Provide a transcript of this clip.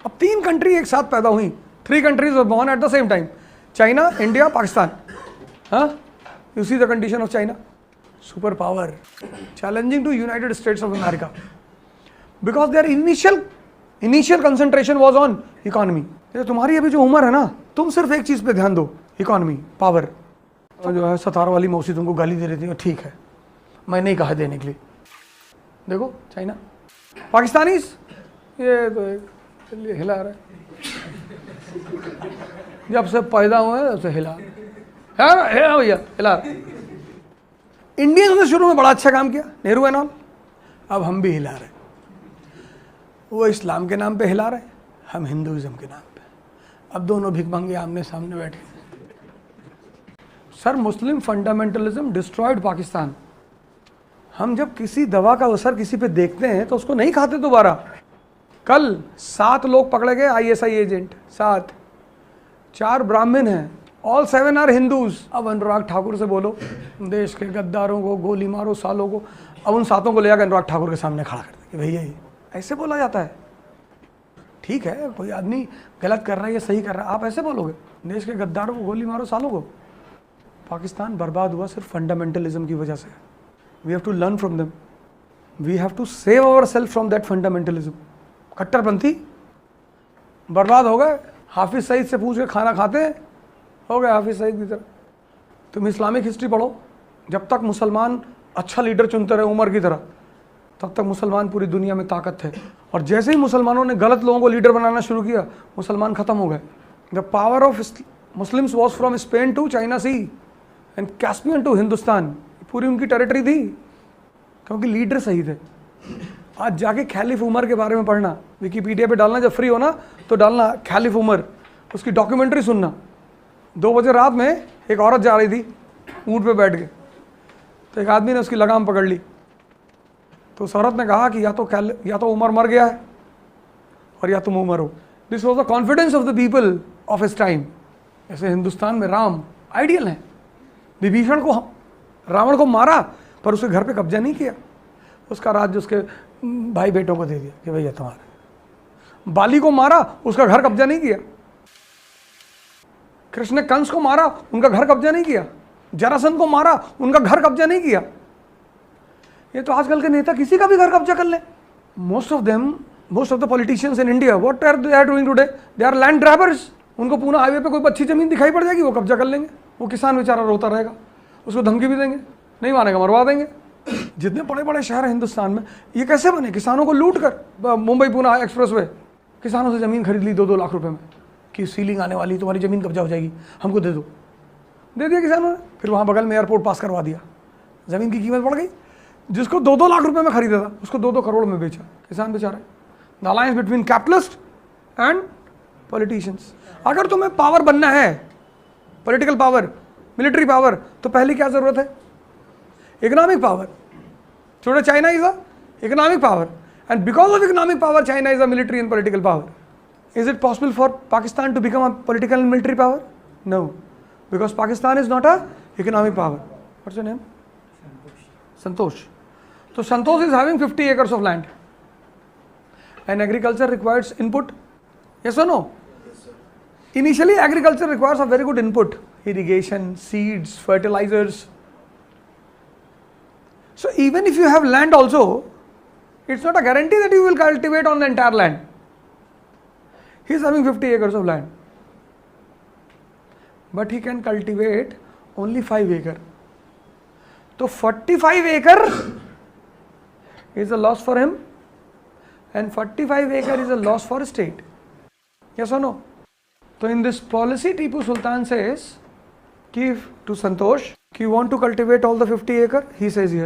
अब 3 कंट्री एक साथ पैदा हुई, 3 countries were born at the same time, China, India, Pakistan. हाँ, you see the condition of China, super power, challenging to United States of America, because their initial concentration was on economy. ये तुम्हारी अभी जो उम्र है ना, तुम सिर्फ एक चीज पे ध्यान दो, इकोनॉमी, पावर. जो है सतार वाली मौसी तुमको गाली दे रही थी, ठीक है, मैं नहीं कहा देने के लिए. देखो चाइना, पाकिस्तानी ये तो चलिए हिला रहा है, जब से पैदा हुए तब से हिला भैया हिला. इंडियंस ने शुरू में बड़ा अच्छा काम किया, नेहरू एंड ऑल, अब हम भी हिला रहे. वो इस्लाम के नाम पे हिला रहे, हम हिंदुइज्म के नाम पे. अब दोनों भिखमंगे आमने सामने बैठे. सर, मुस्लिम फंडामेंटलिज्म डिस्ट्रॉयड पाकिस्तान. हम जब किसी दवा का असर किसी पे देखते हैं तो उसको नहीं खाते दोबारा. कल 7 लोग पकड़े गए ISI एजेंट, 7, 4 ब्राह्मण हैं, ऑल 7 आर हिंदूज. अब अनुराग ठाकुर से बोलो, देश के गद्दारों को गोली मारो, सालों को. अब उन 7 को ले जाकर अनुराग ठाकुर के सामने खड़ा कर दे कि भैया ये ऐसे बोला जाता है. ठीक है, कोई आदमी गलत कर रहा है या सही कर रहा है, आप ऐसे बोलोगे, देश के गद्दारों को गोली मारो, सालों को. पाकिस्तान बर्बाद हुआ सिर्फ फंडामेंटलिज्म की वजह से. We have to learn from them, we have to save our self from that fundamentalism. कट्टरपंथी बर्बाद हो गए. हाफिज सईद से पूछ के खाना खाते हैं, हो गए हाफिज सईद की तरह. तुम इस्लामिक हिस्ट्री पढ़ो, जब तक मुसलमान अच्छा लीडर चुनते रहे उमर की तरह, तब तक मुसलमान पूरी दुनिया में ताकत थे. और जैसे ही मुसलमानों ने गलत लोगों को लीडर बनाना शुरू किया, मुसलमान खत्म हो गए. The power of Muslims was from Spain to China sea and Caspian to Hindustan. पूरी उनकी टेरिटरी थी, क्योंकि लीडर सही थे. आज जाके खलीफ उमर के बारे में पढ़ना, विकीपीडिया पे डालना, जब फ्री होना तो डालना खलीफ उमर, उसकी डॉक्यूमेंट्री सुनना. 2 बजे रात में एक औरत जा रही थी ऊँट पे बैठ के, तो एक आदमी ने उसकी लगाम पकड़ ली. तो उस औरत ने कहा कि या तो उमर मर गया है और या तुम उमर हो. This was the confidence of the people of his time. जैसे हिंदुस्तान में राम आइडियल हैं. विभीषण को, रावण को मारा पर उसके घर पे कब्जा नहीं किया, उसका राज्य उसके भाई बेटों को दे दिया कि भैया तुम्हारे. बाली को मारा, उसका घर कब्जा नहीं किया. कृष्ण ने कंस को मारा, उनका घर कब्जा नहीं किया. जरासंध को मारा, उनका घर कब्जा नहीं किया. ये तो आजकल के नेता किसी का भी घर कब्जा कर ले. Most of the politicians in India, what are they doing today? They are land grabbers. उनको पूना हाईवे पे कोई अच्छी जमीन दिखाई पड़ जाएगी, वो कब्जा कर लेंगे. वो किसान बेचारा रोता रहेगा, उसको धमकी भी देंगे, नहीं मानेगा मरवा देंगे. जितने बड़े बड़े शहर हैं हिंदुस्तान में, ये कैसे बने? किसानों को लूट कर. मुंबई पुणे एक्सप्रेस वे, किसानों से ज़मीन खरीद ली 2-2 लाख रुपए में कि सीलिंग आने वाली, तुम्हारी ज़मीन कब्जा हो जाएगी, हमको दे दो. दे दिया किसानों ने. फिर वहाँ बगल में एयरपोर्ट पास करवा दिया, ज़मीन की कीमत बढ़ गई. जिसको 2-2 लाख रुपए में खरीदा था, उसको 2-2 करोड़ में बेचा किसान बेचारा. The alliance between capitalist and politicians. अगर तुम्हें पावर बनना है, पॉलिटिकल पावर, मिलिट्री पावर, तो पहले क्या जरूरत है? Economic power. Today China is a economic power, and because of economic power, China is a military and political power. Is it possible for Pakistan to become a political and military power? No, because Pakistan is not a economic power. What's your name? Santosh. So Santosh is having 50 acres of land, and agriculture requires input. Yes or no? Yes, sir. Initially, agriculture requires a very good input: irrigation, seeds, fertilizers. So even if you have land also, it's not a guarantee that you will cultivate on the entire land. He is having 50 acres of land, but he can cultivate only 5 acres. So 45 acres is a loss for him, and 45 acres is a loss for state. Yes or no? So in this policy, Tipu Sultan says, give to Santosh, you want to cultivate all the 50 acres? He says yes.